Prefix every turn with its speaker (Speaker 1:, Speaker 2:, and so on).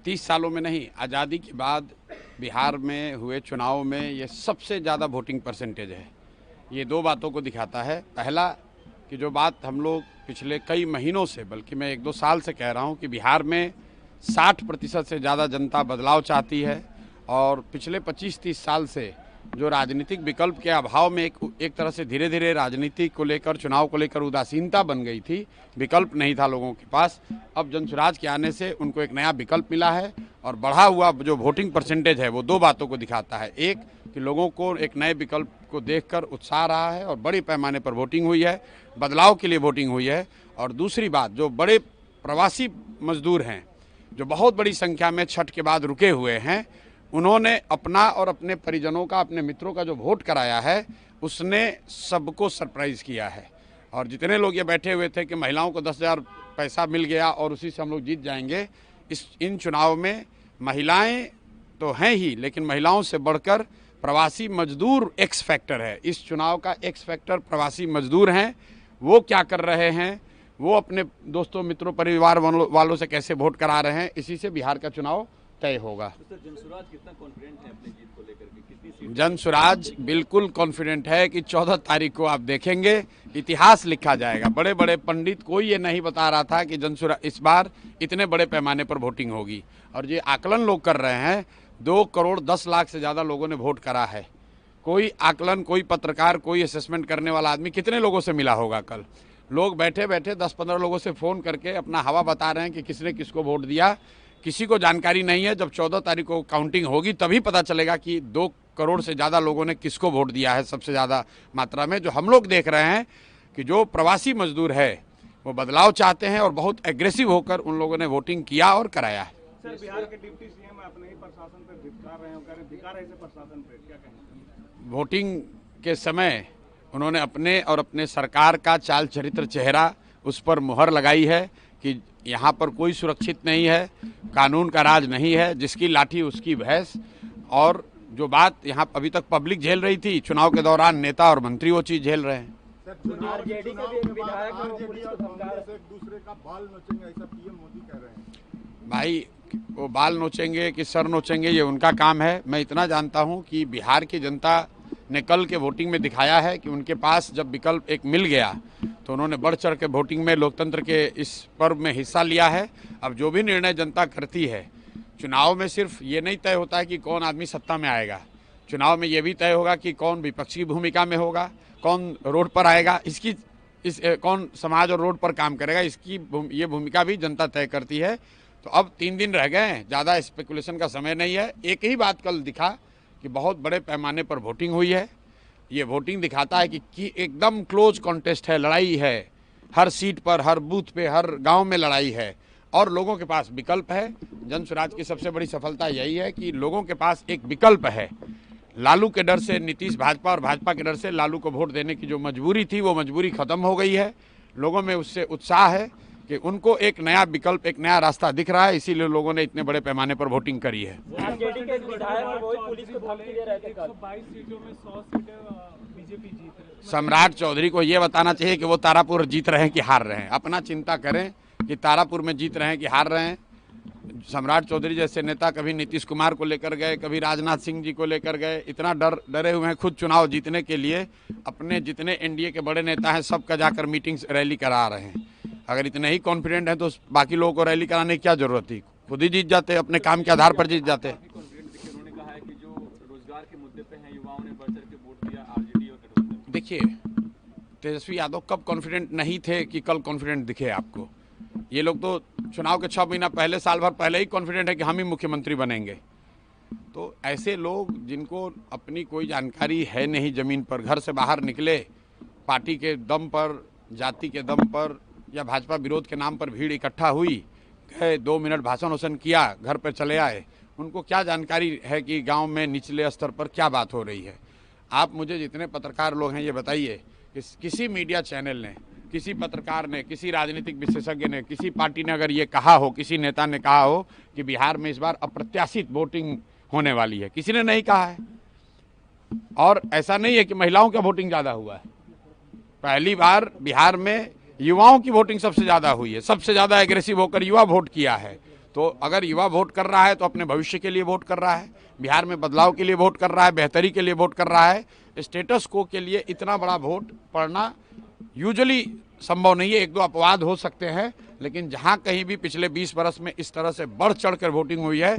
Speaker 1: 30 सालों में नहीं, आज़ादी के बाद बिहार में हुए चुनाव में ये सबसे ज़्यादा वोटिंग परसेंटेज है। ये दो बातों को दिखाता है। पहला कि जो बात हम लोग पिछले कई महीनों से, बल्कि मैं 1-2 साल से कह रहा हूँ कि बिहार में 60% से ज़्यादा जनता बदलाव चाहती है और पिछले 25-30 साल से जो राजनीतिक विकल्प के अभाव में एक तरह से धीरे धीरे राजनीति को लेकर, चुनाव को लेकर उदासीनता बन गई थी, विकल्प नहीं था लोगों के पास। अब जनसुराज के आने से उनको एक नया विकल्प मिला है और बढ़ा हुआ जो वोटिंग परसेंटेज है वो दो बातों को दिखाता है। एक कि लोगों को एक नए विकल्प को देखकर उत्साह रहा है और बड़े पैमाने पर वोटिंग हुई है, बदलाव के लिए वोटिंग हुई है। और दूसरी बात, जो बड़े प्रवासी मजदूर हैं जो बहुत बड़ी संख्या में छठ के बाद रुके हुए हैं, उन्होंने अपना और अपने परिजनों का, अपने मित्रों का जो वोट कराया है उसने सबको सरप्राइज़ किया है। और जितने लोग ये बैठे हुए थे कि महिलाओं को 10,000 पैसा मिल गया और उसी से हम लोग जीत जाएंगे, इन चुनाव में महिलाएं तो हैं ही, लेकिन महिलाओं से बढ़कर प्रवासी मजदूर एक्स फैक्टर है। इस चुनाव का एक्स फैक्टर प्रवासी मजदूर हैं। वो क्या कर रहे हैं, वो अपने दोस्तों, मित्रों, परिवार वालों से कैसे वोट करा रहे हैं, इसी से बिहार का चुनाव तय होगा।
Speaker 2: तो जनसुराज कितना कॉन्फिडेंट है अपनी जीत को लेकर के? कितनी सीट?
Speaker 1: जनसुराज बिल्कुल कॉन्फिडेंट है कि 14 तारीख को आप देखेंगे इतिहास लिखा जाएगा। बड़े बड़े पंडित, कोई ये नहीं बता रहा था कि जनसुराज इस बार इतने बड़े पैमाने पर वोटिंग होगी। और ये आकलन लोग कर रहे हैं, 2 करोड़ 10 लाख से ज़्यादा लोगों ने वोट करा है। कोई आकलन, कोई पत्रकार, कोई असेसमेंट करने वाला आदमी कितने लोगों से मिला होगा? कल लोग बैठे बैठे 10-15 लोगों से फ़ोन करके अपना हवा बता रहे हैं कि किसने किसको वोट दिया। किसी को जानकारी नहीं है। जब 14 तारीख को काउंटिंग होगी तभी पता चलेगा कि 2 करोड़ से ज़्यादा लोगों ने किसको वोट दिया है सबसे ज़्यादा मात्रा में। जो हम लोग देख रहे हैं कि जो प्रवासी मजदूर है वो बदलाव चाहते हैं और बहुत एग्रेसिव होकर उन लोगों ने वोटिंग किया और कराया है।
Speaker 3: सर, बिहार के डिप्टी सीएम अपने ही प्रशासन पर धिक्कार रहे हैं, कह रहे हैं धिक्कार है इसे प्रशासन पे, क्या कहेंगे?
Speaker 1: वोटिंग के समय उन्होंने अपने और अपने सरकार का चाल चरित्र, चेहरा, उस पर मुहर लगाई है कि यहाँ पर कोई सुरक्षित नहीं है, कानून का राज नहीं है, जिसकी लाठी उसकी भैंस। और जो बात यहाँ अभी तक पब्लिक झेल रही थी, चुनाव के दौरान नेता और मंत्री वो चीज़ झेल रहे हैं।
Speaker 3: आरजेडी के भी एक विधायक और पुलिस को धमका रहे हैं, एक दूसरे का बाल नोचेंगे, ऐसा पीएम मोदी कह रहे हैं।
Speaker 1: भाई, वो बाल नोचेंगे कि सर नोचेंगे ये उनका काम है। मैं इतना जानता हूँ कि बिहार की जनता ने कल के वोटिंग में दिखाया है कि उनके पास जब विकल्प एक मिल गया तो उन्होंने बढ़ चढ़ के वोटिंग में, लोकतंत्र के इस पर्व में हिस्सा लिया है। अब जो भी निर्णय जनता करती है, चुनाव में सिर्फ ये नहीं तय होता है कि कौन आदमी सत्ता में आएगा, चुनाव में ये भी तय होगा कि कौन विपक्षी भूमिका में होगा, कौन रोड पर आएगा, कौन समाज और रोड पर काम करेगा, ये भूमिका भी जनता तय करती है। तो अब 3 दिन रह गए हैं, ज़्यादा स्पेकुलेशन का समय नहीं है। एक ही बात कल दिखा कि बहुत बड़े पैमाने पर वोटिंग हुई है। ये वोटिंग दिखाता है कि एकदम क्लोज कॉन्टेस्ट है, लड़ाई है, हर सीट पर, हर बूथ पे, हर गांव में लड़ाई है और लोगों के पास विकल्प है। जनसुराज की सबसे बड़ी सफलता यही है कि लोगों के पास एक विकल्प है। लालू के डर से नीतीश भाजपा और भाजपा के डर से लालू को वोट देने की जो मजबूरी थी, वो मजबूरी खत्म हो गई है। लोगों में उससे उत्साह है कि उनको एक नया विकल्प, एक नया रास्ता दिख रहा है, इसीलिए लोगों ने इतने बड़े पैमाने पर वोटिंग करी है।
Speaker 3: आरजेडी के विधायक वो पुलिस को धमकी दे रहे थे, 122 सीटों में 100 सीटें बीजेपी जीत रही है।
Speaker 1: सम्राट चौधरी को ये बताना चाहिए कि वो तारापुर जीत रहे हैं कि हार रहे हैं। अपना चिंता करें कि तारापुर में जीत रहे हैं कि हार रहे हैं। सम्राट चौधरी जैसे नेता कभी नीतीश कुमार को लेकर गए, कभी राजनाथ सिंह जी को लेकर गए, इतना डरे हुए हैं खुद चुनाव जीतने के लिए। अपने जितने एनडीए के बड़े नेता हैं सबका जाकर मीटिंग्स, रैली करा रहे हैं। अगर इतने ही कॉन्फिडेंट हैं तो बाकी लोगों को रैली कराने की क्या जरूरत थी? खुद ही जीत जाते, अपने काम के आधार पर जीत जाते।
Speaker 2: उन्होंने कहा है कि जो रोजगार के मुद्दे पे हैं, युवाओं ने बढ़ चढ़ के वोट दिया आरजेडी और गठबंधन।
Speaker 1: देखिए, तेजस्वी यादव कब कॉन्फिडेंट नहीं थे कि कल कॉन्फिडेंट दिखे आपको? ये लोग तो चुनाव के 6 महीना पहले, साल भर पहले ही कॉन्फिडेंट है कि हम ही मुख्यमंत्री बनेंगे। तो ऐसे लोग जिनको अपनी कोई जानकारी है नहीं, ज़मीन पर घर से बाहर निकले, पार्टी के दम पर, जाति के दम पर या भाजपा विरोध के नाम पर भीड़ इकट्ठा हुई, गए 2 मिनट भाषण वसन किया, घर पर चले आए। उनको क्या जानकारी है कि गांव में निचले स्तर पर क्या बात हो रही है? आप मुझे, जितने पत्रकार लोग हैं, ये बताइए कि किसी मीडिया चैनल ने, किसी पत्रकार ने, किसी राजनीतिक विशेषज्ञ ने, किसी पार्टी ने अगर ये कहा हो, किसी नेता ने कहा हो कि बिहार में इस बार अप्रत्याशित वोटिंग होने वाली है? किसी ने नहीं कहा है। और ऐसा नहीं है कि महिलाओं का वोटिंग ज़्यादा हुआ है। पहली बार बिहार में युवाओं की वोटिंग सबसे ज़्यादा हुई है, सबसे ज़्यादा एग्रेसिव होकर युवा वोट किया है। तो अगर युवा वोट कर रहा है तो अपने भविष्य के लिए वोट कर रहा है, बिहार में बदलाव के लिए वोट कर रहा है, बेहतरी के लिए वोट कर रहा है। स्टेटस को के लिए इतना बड़ा वोट पड़ना यूजुअली संभव नहीं है। एक दो अपवाद हो सकते हैं, लेकिन जहां कहीं भी पिछले 20 वर्ष में इस तरह से बढ़ चढ़ कर वोटिंग हुई है